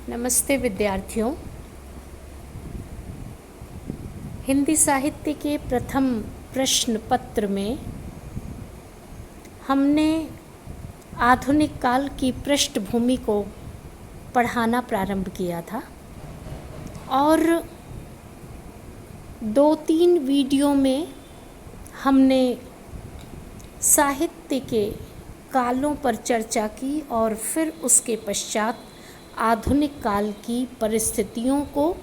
नमस्ते विद्यार्थियों। हिंदी साहित्य के प्रथम प्रश्न पत्र में हमने आधुनिक काल की पृष्ठभूमि को पढ़ाना प्रारंभ किया था और 2-3 वीडियो में हमने साहित्य के कालों पर चर्चा की और फिर उसके पश्चात आधुनिक काल की परिस्थितियों को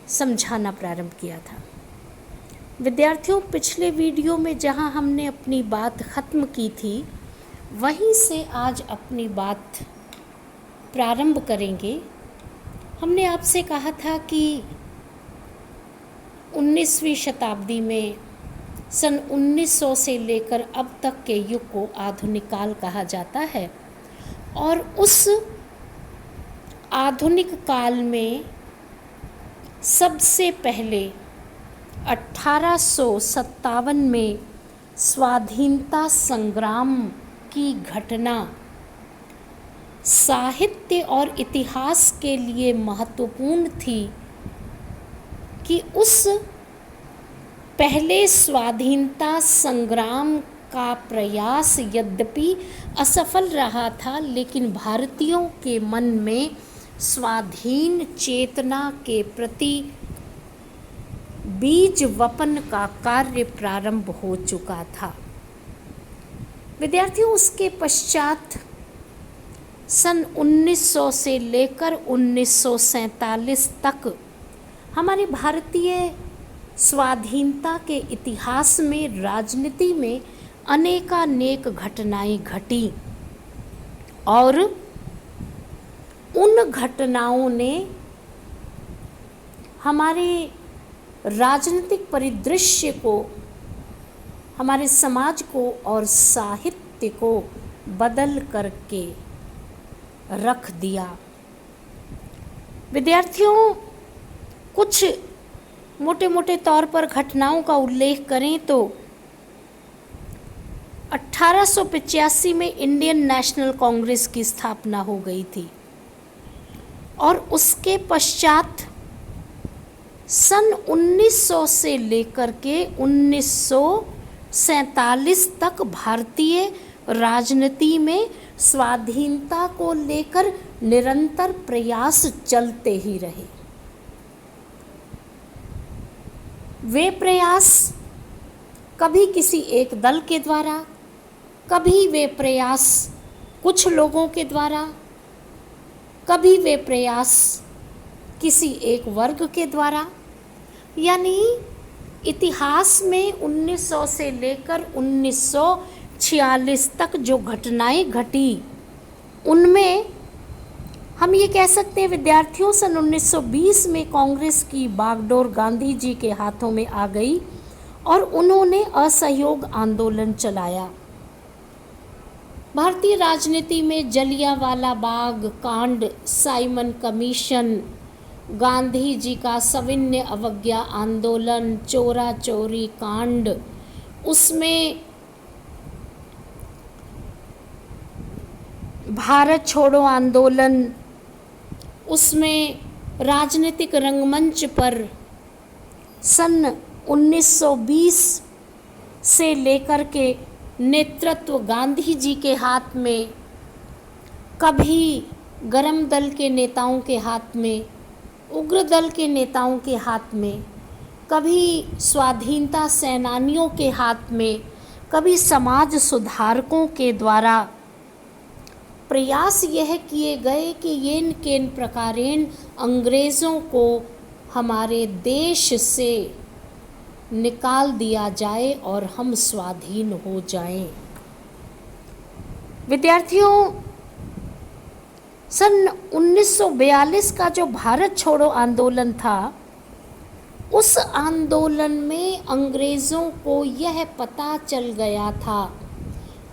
समझाना प्रारंभ किया था। विद्यार्थियों, पिछले वीडियो में जहां हमने अपनी बात ख़त्म की थी वहीं से आज अपनी बात प्रारंभ करेंगे। हमने आपसे कहा था कि 19वीं शताब्दी में सन 1900 से लेकर अब तक के युग को आधुनिक काल कहा जाता है और उस आधुनिक काल में सबसे पहले 1857 में स्वाधीनता संग्राम की घटना साहित्य और इतिहास के लिए महत्वपूर्ण थी कि उस पहले स्वाधीनता संग्राम का प्रयास यद्यपि असफल रहा था, लेकिन भारतीयों के मन में स्वाधीन चेतना के प्रति बीज वपन का कार्य प्रारंभ हो चुका था। विद्यार्थियों, उसके पश्चात सन 1900 से लेकर 1947 तक हमारे भारतीय स्वाधीनता के इतिहास में राजनीति में अनेकानेक घटनाएं घटी और उन घटनाओं ने हमारे राजनीतिक परिदृश्य को, हमारे समाज को और साहित्य को बदल करके रख दिया। विद्यार्थियों, कुछ मोटे मोटे तौर पर घटनाओं का उल्लेख करें तो 1885 में इंडियन नेशनल कांग्रेस की स्थापना हो गई थी और उसके पश्चात सन 1900 से लेकर के 1947 तक भारतीय राजनीति में स्वाधीनता को लेकर निरंतर प्रयास चलते ही रहे। वे प्रयास कभी किसी एक दल के द्वारा, कभी वे प्रयास कुछ लोगों के द्वारा, कभी वे प्रयास किसी एक वर्ग के द्वारा, यानी इतिहास में 1900 से लेकर 1946 तक जो घटनाएं घटी उनमें हम ये कह सकते हैं विद्यार्थियों, सन 1920 में कांग्रेस की बागडोर गांधी जी के हाथों में आ गई और उन्होंने असहयोग आंदोलन चलाया। भारतीय राजनीति में जलियांवाला बाग कांड, साइमन कमीशन, गांधी जी का सविनय अवज्ञा आंदोलन, चोरा चोरी कांड, उसमें भारत छोड़ो आंदोलन, उसमें राजनीतिक रंगमंच पर सन 1920 से लेकर के नेतृत्व गांधी जी के हाथ में, कभी गरम दल के नेताओं के हाथ में, उग्र दल के नेताओं के हाथ में, कभी स्वाधीनता सेनानियों के हाथ में, कभी समाज सुधारकों के द्वारा प्रयास यह किए गए कि येन केन प्रकारेण अंग्रेज़ों को हमारे देश से निकाल दिया जाए और हम स्वाधीन हो जाएं। विद्यार्थियों, सन 1942 का जो भारत छोड़ो आंदोलन था, उस आंदोलन में अंग्रेज़ों को यह पता चल गया था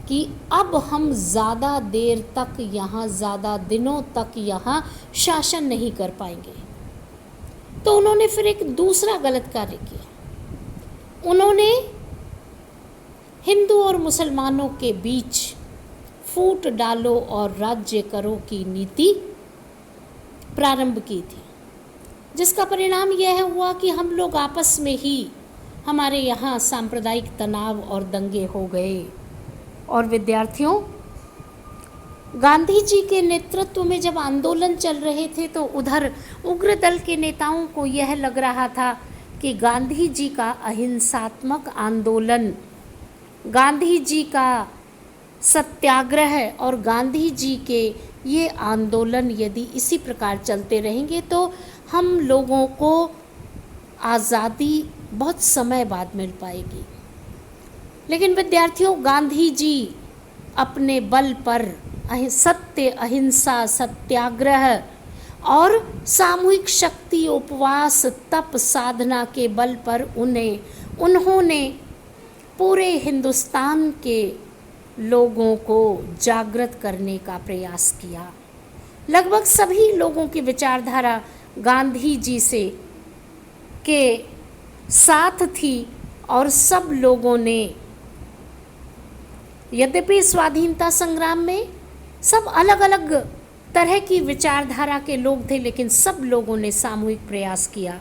कि अब हम ज़्यादा देर तक यहाँ, ज़्यादा दिनों तक यहाँ शासन नहीं कर पाएंगे। तो उन्होंने फिर एक दूसरा गलत कार्य किया। उन्होंने हिंदू और मुसलमानों के बीच फूट डालो और राज्य करो की नीति प्रारंभ की थी, जिसका परिणाम यह हुआ कि हम लोग आपस में ही, हमारे यहाँ सांप्रदायिक तनाव और दंगे हो गए। और विद्यार्थियों, गांधी जी के नेतृत्व में जब आंदोलन चल रहे थे तो उधर उग्र दल के नेताओं को यह लग रहा था कि गांधी जी का अहिंसात्मक आंदोलन, गांधी जी का सत्याग्रह और गांधी जी के ये आंदोलन यदि इसी प्रकार चलते रहेंगे तो हम लोगों को आज़ादी बहुत समय बाद मिल पाएगी। लेकिन विद्यार्थियों, गांधी जी अपने बल पर सत्य, अहिंसा, सत्याग्रह और सामूहिक शक्ति, उपवास, तप, साधना के बल पर उन्होंने पूरे हिंदुस्तान के लोगों को जागृत करने का प्रयास किया। लगभग सभी लोगों की विचारधारा गांधी जी से के साथ थी और सब लोगों ने, यद्यपि स्वाधीनता संग्राम में सब अलग अलग तरह की विचारधारा के लोग थे, लेकिन सब लोगों ने सामूहिक प्रयास किया।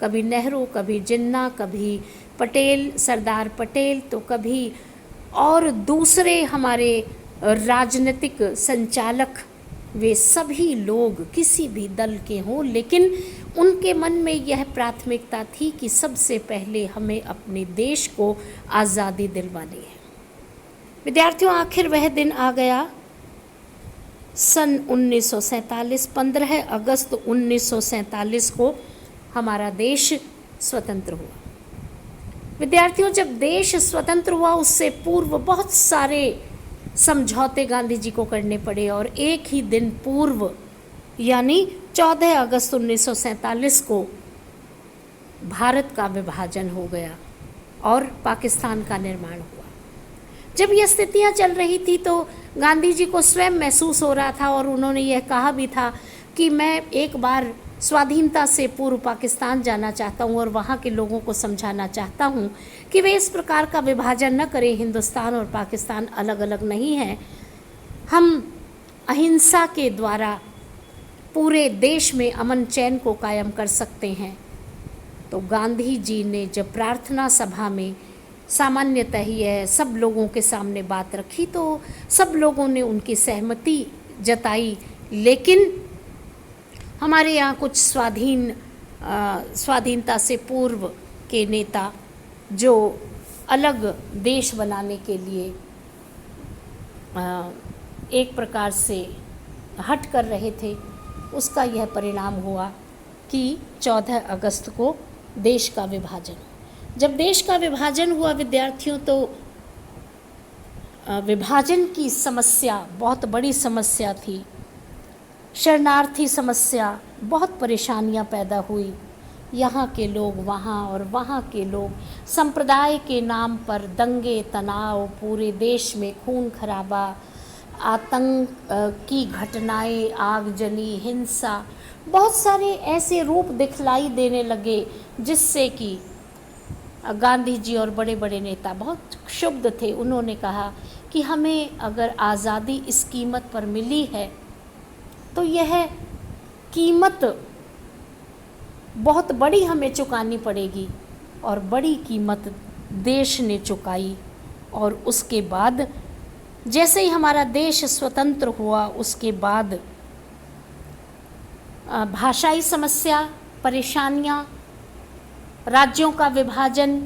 कभी नेहरू, कभी जिन्ना, कभी पटेल, सरदार पटेल, तो कभी और दूसरे हमारे राजनीतिक संचालक, वे सभी लोग किसी भी दल के हों, लेकिन उनके मन में यह प्राथमिकता थी कि सबसे पहले हमें अपने देश को आज़ादी दिलवानी है। विद्यार्थियों, आखिर वह दिन आ गया, सन 1947, 15 अगस्त 1947 को हमारा देश स्वतंत्र हुआ। विद्यार्थियों, जब देश स्वतंत्र हुआ उससे पूर्व बहुत सारे समझौते गांधी जी को करने पड़े और एक ही दिन पूर्व यानी 14 अगस्त 1947 को भारत का विभाजन हो गया और पाकिस्तान का निर्माण हुआ। जब ये स्थितियां चल रही थी तो गांधी जी को स्वयं महसूस हो रहा था और उन्होंने यह कहा भी था कि मैं एक बार स्वाधीनता से पूर्व पाकिस्तान जाना चाहता हूँ और वहाँ के लोगों को समझाना चाहता हूँ कि वे इस प्रकार का विभाजन न करें। हिंदुस्तान और पाकिस्तान अलग अलग नहीं है, हम अहिंसा के द्वारा पूरे देश में अमन चैन को कायम कर सकते हैं। तो गांधी जी ने जब प्रार्थना सभा में सामान्यतः ही है सब लोगों के सामने बात रखी तो सब लोगों ने उनकी सहमति जताई, लेकिन हमारे यहाँ कुछ स्वाधीनता से पूर्व के नेता जो अलग देश बनाने के लिए एक प्रकार से हट कर रहे थे, उसका यह परिणाम हुआ कि 14 अगस्त को देश का विभाजन। जब देश का विभाजन हुआ विद्यार्थियों, तो विभाजन की समस्या बहुत बड़ी समस्या थी। शरणार्थी समस्या, बहुत परेशानियां पैदा हुई। यहाँ के लोग वहाँ और वहाँ के लोग, संप्रदाय के नाम पर दंगे, तनाव, पूरे देश में खून खराबा, आतंक की घटनाएं, आगजनी, हिंसा, बहुत सारे ऐसे रूप दिखलाई देने लगे जिससे कि गांधी जी और बड़े बड़े नेता बहुत क्षुब्ध थे। उन्होंने कहा कि हमें अगर आज़ादी इस कीमत पर मिली है तो यह कीमत बहुत बड़ी हमें चुकानी पड़ेगी, और बड़ी कीमत देश ने चुकाई। और उसके बाद जैसे ही हमारा देश स्वतंत्र हुआ उसके बाद भाषाई समस्या, परेशानियां, राज्यों का विभाजन,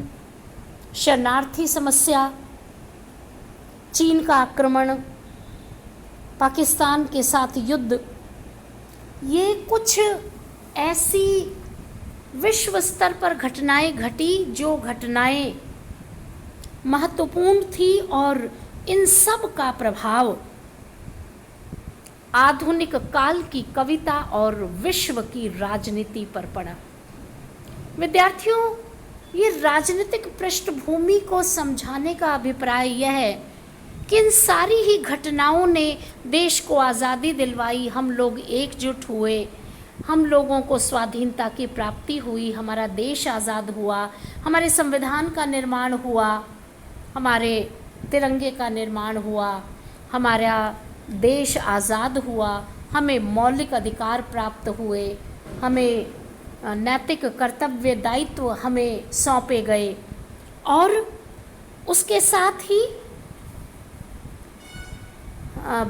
शरणार्थी समस्या, चीन का आक्रमण, पाकिस्तान के साथ युद्ध, ये कुछ ऐसी विश्व स्तर पर घटनाएं घटी जो घटनाएं महत्वपूर्ण थी, और इन सब का प्रभाव आधुनिक काल की कविता और विश्व की राजनीति पर पड़ा। विद्यार्थियों, ये राजनीतिक पृष्ठभूमि को समझाने का अभिप्राय यह है कि इन सारी ही घटनाओं ने देश को आज़ादी दिलवाई, हम लोग एकजुट हुए, हम लोगों को स्वाधीनता की प्राप्ति हुई, हमारा देश आज़ाद हुआ, हमारे संविधान का निर्माण हुआ, हमारे तिरंगे का निर्माण हुआ, हमारा देश आज़ाद हुआ, हमें मौलिक अधिकार प्राप्त हुए, हमें नैतिक कर्तव्य दायित्व हमें सौंपे गए और उसके साथ ही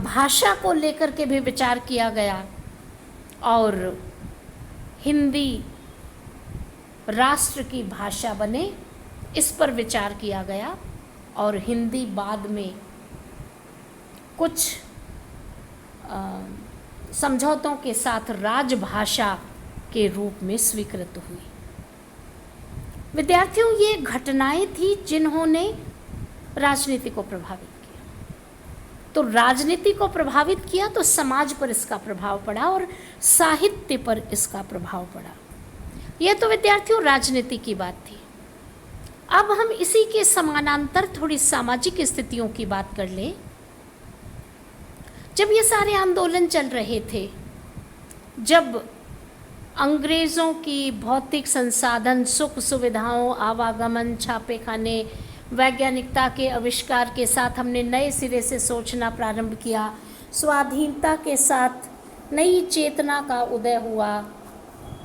भाषा को लेकर के भी विचार किया गया और हिंदी राष्ट्र की भाषा बने, इस पर विचार किया गया और हिंदी बाद में कुछ समझौतों के साथ राजभाषा के रूप में स्वीकृत हुई। विद्यार्थियों, ये घटनाएं थी जिन्होंने राजनीति को प्रभावित किया। तो राजनीति को प्रभावित किया तो समाज पर इसका प्रभाव पड़ा और साहित्य पर इसका प्रभाव पड़ा। यह तो विद्यार्थियों राजनीति की बात थी। अब हम इसी के समानांतर थोड़ी सामाजिक स्थितियों की बात कर लें। जब ये सारे आंदोलन चल रहे थे, जब अंग्रेज़ों की भौतिक संसाधन, सुख सुविधाओं, आवागमन, छापे खाने, वैज्ञानिकता के आविष्कार के साथ हमने नए सिरे से सोचना प्रारंभ किया, स्वाधीनता के साथ नई चेतना का उदय हुआ,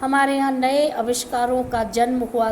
हमारे यहाँ नए आविष्कारों का जन्म हुआ,